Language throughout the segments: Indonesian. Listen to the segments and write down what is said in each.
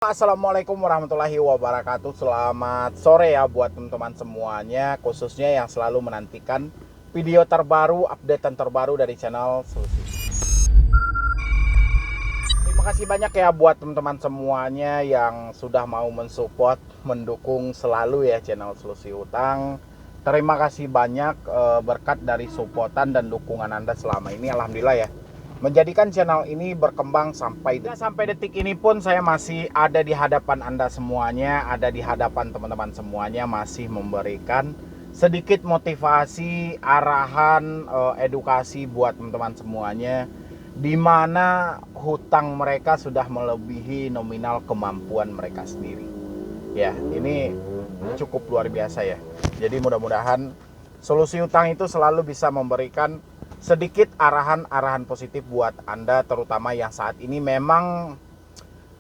Assalamualaikum warahmatullahi wabarakatuh. Selamat sore ya buat teman-teman semuanya, khususnya yang selalu menantikan video terbaru, updatean terbaru dari channel Solusi. Terima kasih banyak ya buat teman-teman semuanya yang sudah mau mensupport, mendukung selalu ya channel Solusi Utang. Terima kasih banyak berkat dari supportan dan dukungan Anda selama ini, alhamdulillah ya, menjadikan channel ini berkembang sampai detik ini pun saya masih ada di hadapan Anda semuanya, ada di hadapan teman-teman semuanya, masih memberikan sedikit motivasi, arahan, edukasi buat teman-teman semuanya, di mana hutang mereka sudah melebihi nominal kemampuan mereka sendiri. Ya, ini cukup luar biasa ya. Jadi mudah-mudahan Solusi Utang itu selalu bisa memberikan sedikit arahan-arahan positif buat Anda, terutama yang saat ini memang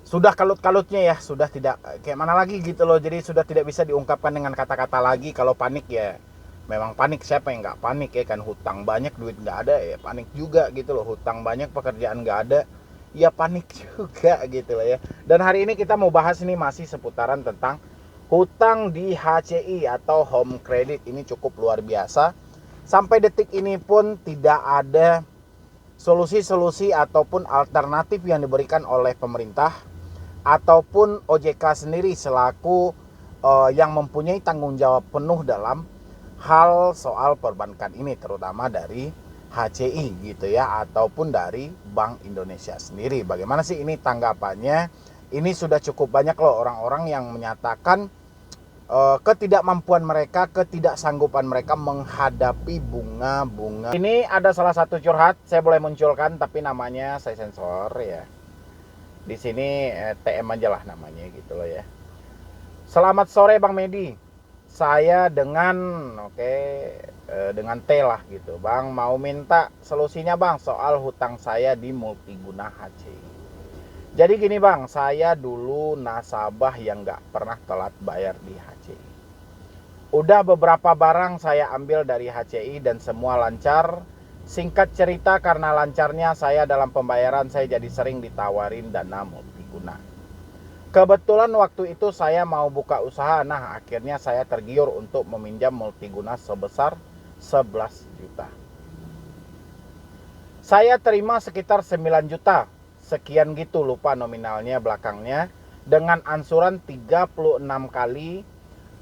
sudah kalut-kalutnya ya, sudah tidak kayak mana lagi gitu loh. Jadi sudah tidak bisa diungkapkan dengan kata-kata lagi. Kalau panik ya memang panik, siapa yang nggak panik ya kan. Hutang banyak, duit nggak ada ya panik juga gitu loh. Hutang banyak, pekerjaan nggak ada ya panik juga gitu loh ya. Dan hari ini kita mau bahas ini masih seputaran tentang hutang di HCI atau home credit. Ini cukup luar biasa. Sampai detik ini pun tidak ada solusi-solusi ataupun alternatif yang diberikan oleh pemerintah ataupun OJK sendiri selaku yang mempunyai tanggung jawab penuh dalam hal soal perbankan ini, terutama dari HCI gitu ya, ataupun dari Bank Indonesia sendiri. Bagaimana sih ini tanggapannya? Ini sudah cukup banyak loh orang-orang yang menyatakan ketidakmampuan mereka, ketidaksanggupan mereka menghadapi bunga-bunga. Ini ada salah satu curhat, saya boleh munculkan tapi namanya saya sensor ya. Di sini TM aja lah namanya gitu loh ya. Selamat sore Bang Medi. Saya dengan dengan T lah gitu. Bang mau minta solusinya Bang soal hutang saya di Multiguna HCI. Jadi gini Bang, saya dulu nasabah yang nggak pernah telat bayar di HCI. Udah beberapa barang saya ambil dari HCI dan semua lancar. Singkat cerita, karena lancarnya saya dalam pembayaran, saya jadi sering ditawarin dana multiguna. Kebetulan waktu itu saya mau buka usaha, nah akhirnya saya tergiur untuk meminjam multiguna sebesar 11 juta. Saya terima sekitar 9 juta. Sekian gitu, lupa nominalnya belakangnya, dengan ansuran 36 kali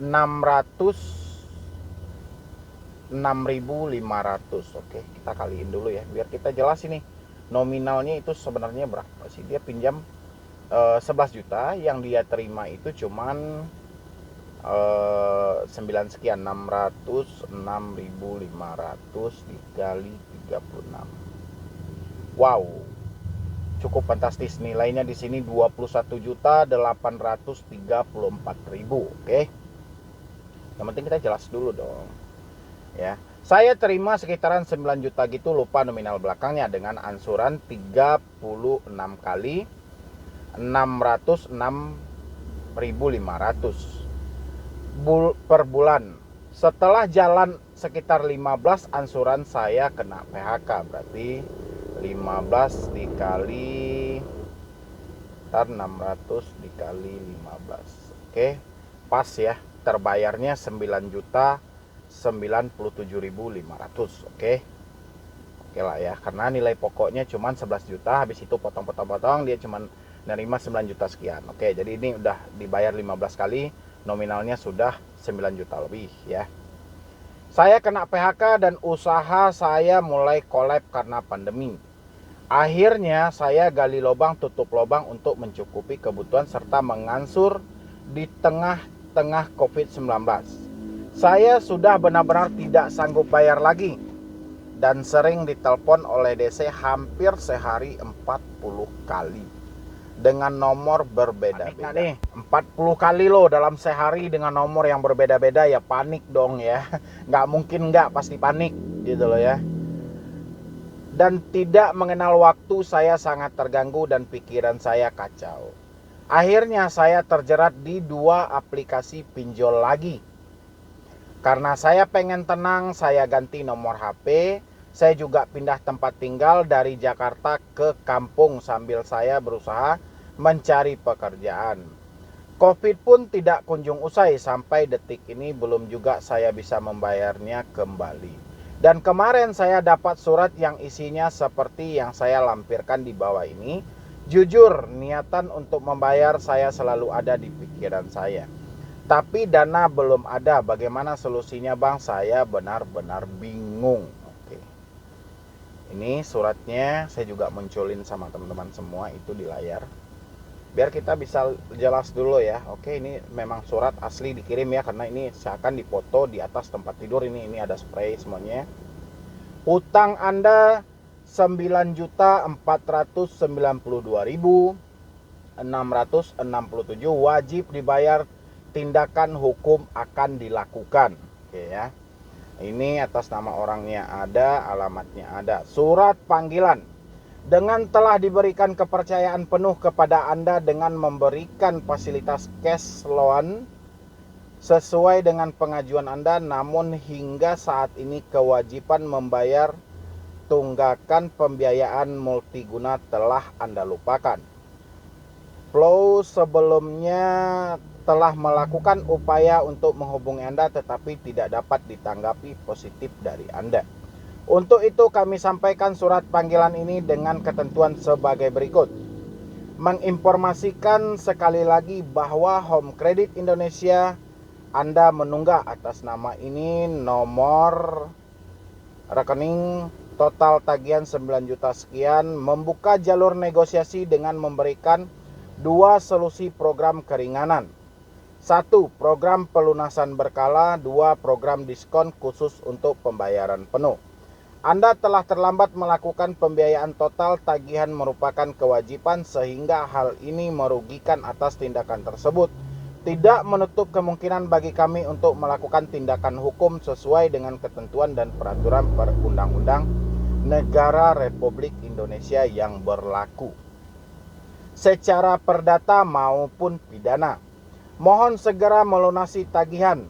6.500. Oke, kita kaliin dulu ya biar kita jelas ini nominalnya itu sebenarnya berapa sih. Dia pinjam 11 juta, yang dia terima itu cuman 9 sekian, 606.500 dikali 36. Wow, cukup fantastis. Nilainya di sini 21.834.000. Oke. Yang penting kita jelas dulu dong. Ya. Saya terima sekitaran 9 juta gitu, lupa nominal belakangnya, dengan ansuran 36 kali 606.500 per bulan. Setelah jalan sekitar 15 ansuran, saya kena PHK. Berarti 15 dikali 600 dikali 15. Oke, pas ya. Terbayarnya 9.097.500. Oke lah ya, karena nilai pokoknya cuma 11 juta, habis itu potong-potong dia cuma nerima 9 juta sekian. Oke, jadi ini udah dibayar 15 kali, nominalnya sudah 9 juta lebih ya. Saya kena PHK dan usaha saya mulai kolab karena pandemi. Akhirnya saya gali lubang tutup lubang untuk mencukupi kebutuhan serta mengansur di tengah-tengah COVID-19. Saya sudah benar-benar tidak sanggup bayar lagi dan sering ditelepon oleh DC hampir sehari 40 kali dengan nomor berbeda-beda. 40 kali loh dalam sehari dengan nomor yang berbeda-beda, ya panik dong ya. Nggak mungkin nggak, pasti panik gitu loh ya. Dan tidak mengenal waktu, saya sangat terganggu dan pikiran saya kacau. Akhirnya saya terjerat di 2 aplikasi pinjol lagi. Karena saya pengen tenang, saya ganti nomor HP. Saya juga pindah tempat tinggal dari Jakarta ke kampung sambil saya berusaha mencari pekerjaan. Covid pun tidak kunjung usai, sampai detik ini belum juga saya bisa membayarnya kembali. Dan kemarin saya dapat surat yang isinya seperti yang saya lampirkan di bawah ini. Jujur, niatan untuk membayar saya selalu ada di pikiran saya. Tapi dana belum ada. Bagaimana solusinya, Bang? Saya benar-benar bingung. Oke. Ini suratnya saya juga munculin sama teman-teman semua itu di layar. Biar kita bisa jelas dulu ya. Oke, ini memang surat asli dikirim ya, karena ini seakan dipoto di atas tempat tidur ini ada spray semuanya. Utang Anda 9.492.667, wajib dibayar, tindakan hukum akan dilakukan. Oke ya. Ini atas nama orangnya ada, alamatnya ada. Surat panggilan. Dengan telah diberikan kepercayaan penuh kepada Anda dengan memberikan fasilitas cash loan sesuai dengan pengajuan Anda, namun hingga saat ini kewajiban membayar tunggakan pembiayaan multiguna telah Anda lupakan. Flow sebelumnya telah melakukan upaya untuk menghubungi Anda, tetapi tidak dapat ditanggapi positif dari Anda. Untuk itu kami sampaikan surat panggilan ini dengan ketentuan sebagai berikut. Menginformasikan sekali lagi bahwa Home Credit Indonesia Anda menunggak atas nama ini, nomor rekening, total tagihan 9 juta sekian, membuka jalur negosiasi dengan memberikan 2 solusi program keringanan. 1. Program pelunasan berkala. 2. Program diskon khusus untuk pembayaran penuh. Anda telah terlambat melakukan pembiayaan total tagihan merupakan kewajiban, sehingga hal ini merugikan. Atas tindakan tersebut tidak menutup kemungkinan bagi kami untuk melakukan tindakan hukum sesuai dengan ketentuan dan peraturan perundang-undang negara Republik Indonesia yang berlaku, secara perdata maupun pidana. Mohon segera melunasi tagihan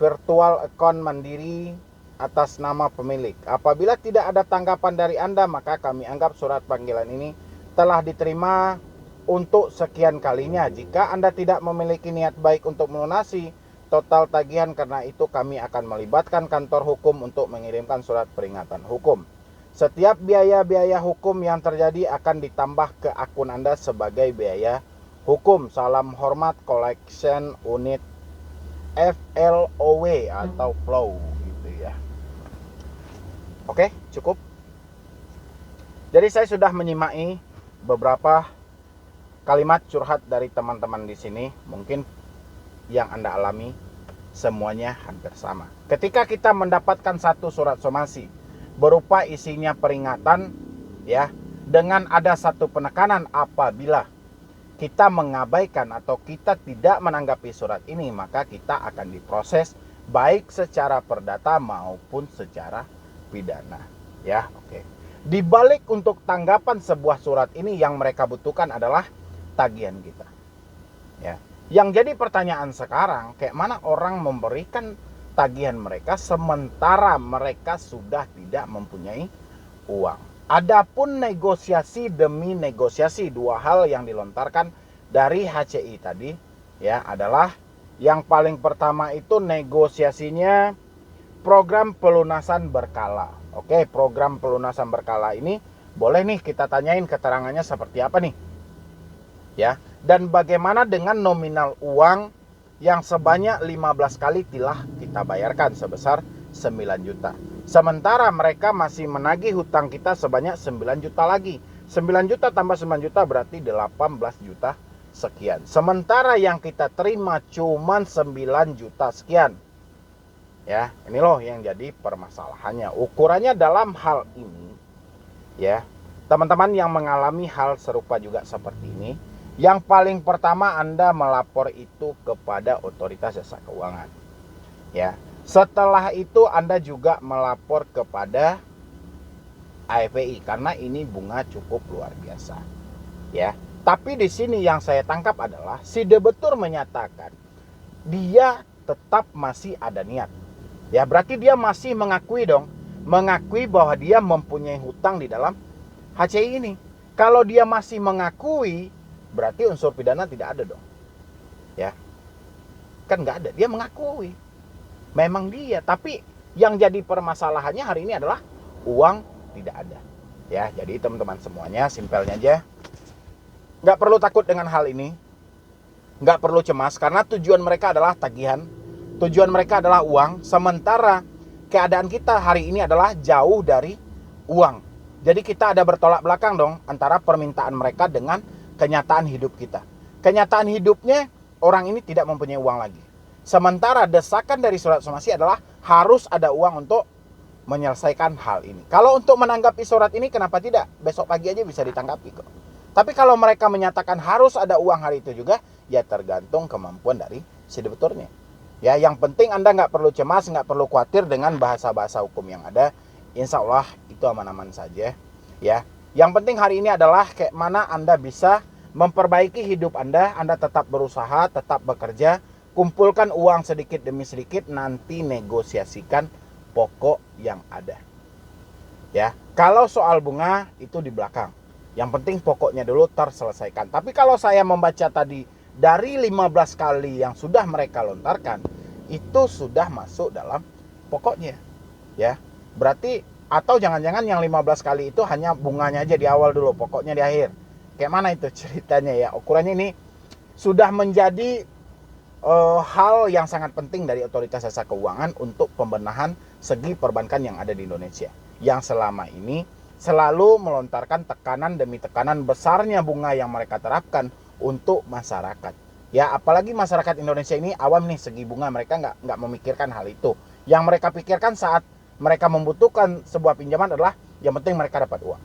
virtual account Mandiri atas nama pemilik. Apabila tidak ada tanggapan dari Anda, maka kami anggap surat panggilan ini telah diterima untuk sekian kalinya. Jika Anda tidak memiliki niat baik untuk melunasi total tagihan, karena itu kami akan melibatkan kantor hukum untuk mengirimkan surat peringatan hukum. Setiap biaya-biaya hukum yang terjadi akan ditambah ke akun Anda sebagai biaya hukum. Salam hormat, Collection Unit FLOW atau Flow gitu ya. Oke, cukup. Jadi saya sudah menyimai beberapa kalimat curhat dari teman-teman di sini. Mungkin yang Anda alami semuanya hampir sama. Ketika kita mendapatkan satu surat somasi berupa isinya peringatan ya, dengan ada satu penekanan, apabila kita mengabaikan atau kita tidak menanggapi surat ini, maka kita akan diproses baik secara perdata maupun secara pidana ya. Oke. Di balik untuk tanggapan sebuah surat ini, yang mereka butuhkan adalah tagihan kita ya. Yang jadi pertanyaan sekarang, kayak mana orang memberikan tagihan mereka sementara mereka sudah tidak mempunyai uang. Adapun negosiasi demi negosiasi, dua hal yang dilontarkan dari HCI tadi ya adalah, yang paling pertama itu negosiasinya program pelunasan berkala. Oke, program pelunasan berkala ini boleh nih kita tanyain keterangannya seperti apa nih ya, dan bagaimana dengan nominal uang yang sebanyak 15 kali telah kita bayarkan sebesar 9 juta. Sementara mereka masih menagih hutang kita sebanyak 9 juta lagi. 9 juta tambah 9 juta berarti 18 juta sekian. Sementara yang kita terima cuma 9 juta sekian. Ya, ini loh yang jadi permasalahannya. Ukurannya dalam hal ini ya, teman-teman yang mengalami hal serupa juga seperti ini, yang paling pertama Anda melapor itu kepada otoritas jasa keuangan ya. Setelah itu Anda juga melapor kepada AFPI karena ini bunga cukup luar biasa ya. Tapi di sini yang saya tangkap adalah si debitur menyatakan dia tetap masih ada niat ya. Berarti dia masih mengakui dong, mengakui bahwa dia mempunyai hutang di dalam HCI ini. Kalau dia masih mengakui, berarti unsur pidana tidak ada dong. Ya, kan nggak ada. Dia mengakui memang dia, tapi yang jadi permasalahannya hari ini adalah uang tidak ada. Ya, jadi teman-teman semuanya, simpelnya aja, nggak perlu takut dengan hal ini, nggak perlu cemas, karena tujuan mereka adalah tagihan, tujuan mereka adalah uang, sementara keadaan kita hari ini adalah jauh dari uang. Jadi kita ada bertolak belakang dong antara permintaan mereka dengan kenyataan hidup kita. Kenyataan hidupnya, orang ini tidak mempunyai uang lagi. Sementara desakan dari surat somasi adalah harus ada uang untuk menyelesaikan hal ini. Kalau untuk menanggapi surat ini, kenapa tidak? Besok pagi aja bisa ditanggapi kok. Tapi kalau mereka menyatakan harus ada uang hari itu juga, ya tergantung kemampuan dari si debiturnya. Ya, yang penting Anda nggak perlu cemas, nggak perlu khawatir dengan bahasa-bahasa hukum yang ada. Insya Allah itu aman-aman saja. Ya, yang penting hari ini adalah kayak mana Anda bisa memperbaiki hidup Anda tetap berusaha, tetap bekerja, kumpulkan uang sedikit demi sedikit, nanti negosiasikan pokok yang ada. Ya, kalau soal bunga itu di belakang. Yang penting pokoknya dulu terselesaikan. Tapi kalau saya membaca tadi dari 15 kali yang sudah mereka lontarkan, itu sudah masuk dalam pokoknya. Ya, berarti atau jangan-jangan yang 15 kali itu hanya bunganya aja di awal dulu, pokoknya di akhir. Kayak mana itu ceritanya ya? Ukurannya ini sudah menjadi hal yang sangat penting dari Otoritas Jasa Keuangan untuk pembenahan segi perbankan yang ada di Indonesia. Yang selama ini selalu melontarkan tekanan demi tekanan besarnya bunga yang mereka terapkan untuk masyarakat. Ya, apalagi masyarakat Indonesia ini awam nih, segi bunga mereka nggak memikirkan hal itu. Yang mereka pikirkan saat mereka membutuhkan sebuah pinjaman adalah yang penting mereka dapat uang.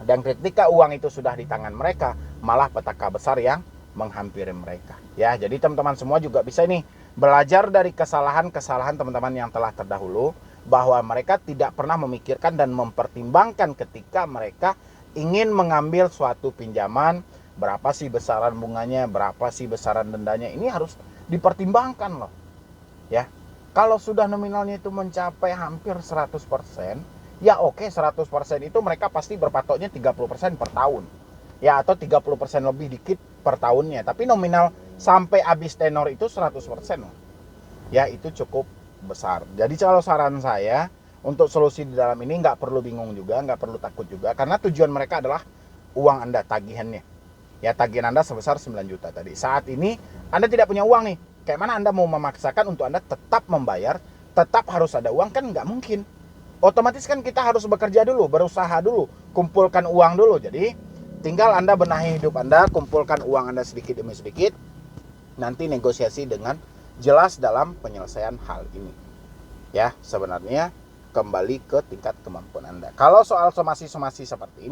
Dan ketika uang itu sudah di tangan mereka, malah petaka besar yang menghampiri mereka. Ya, jadi teman-teman semua juga bisa nih belajar dari kesalahan-kesalahan teman-teman yang telah terdahulu, bahwa mereka tidak pernah memikirkan dan mempertimbangkan ketika mereka ingin mengambil suatu pinjaman, berapa sih besaran bunganya, berapa sih besaran dendanya, ini harus dipertimbangkan loh. Ya, kalau sudah nominalnya itu mencapai hampir 100%, ya oke, 100% itu mereka pasti berpatoknya 30% per tahun. Ya, atau 30% lebih dikit per tahunnya. Tapi nominal sampai habis tenor itu 100%. Ya, itu cukup besar. Jadi kalau saran saya, untuk solusi di dalam ini nggak perlu bingung juga, nggak perlu takut juga. Karena tujuan mereka adalah uang Anda, tagihannya. Ya, tagihan Anda sebesar 9 juta tadi. Saat ini Anda tidak punya uang nih. Kayak mana Anda mau memaksakan untuk Anda tetap membayar, tetap harus ada uang? Kan nggak mungkin. Otomatis kan kita harus bekerja dulu, berusaha dulu, kumpulkan uang dulu. Jadi tinggal Anda benahi hidup Anda, kumpulkan uang Anda sedikit demi sedikit, nanti negosiasi dengan jelas dalam penyelesaian hal ini. Ya, sebenarnya kembali ke tingkat kemampuan Anda. Kalau soal somasi-somasi seperti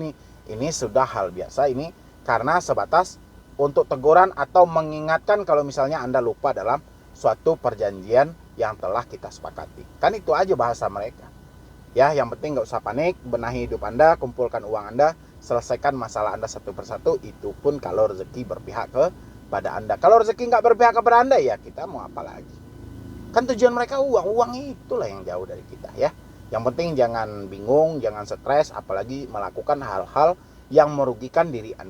ini sudah hal biasa. Ini karena sebatas untuk teguran atau mengingatkan kalau misalnya Anda lupa dalam suatu perjanjian yang telah kita sepakati. Kan itu aja bahasa mereka. Ya, yang penting nggak usah panik, benahi hidup Anda, kumpulkan uang Anda, selesaikan masalah Anda satu persatu. Itu pun kalau rezeki berpihak kepada Anda. Kalau rezeki nggak berpihak kepada Anda, ya kita mau apa lagi? Kan tujuan mereka uang itulah yang jauh dari kita ya. Yang penting jangan bingung, jangan stres, apalagi melakukan hal-hal yang merugikan diri Anda.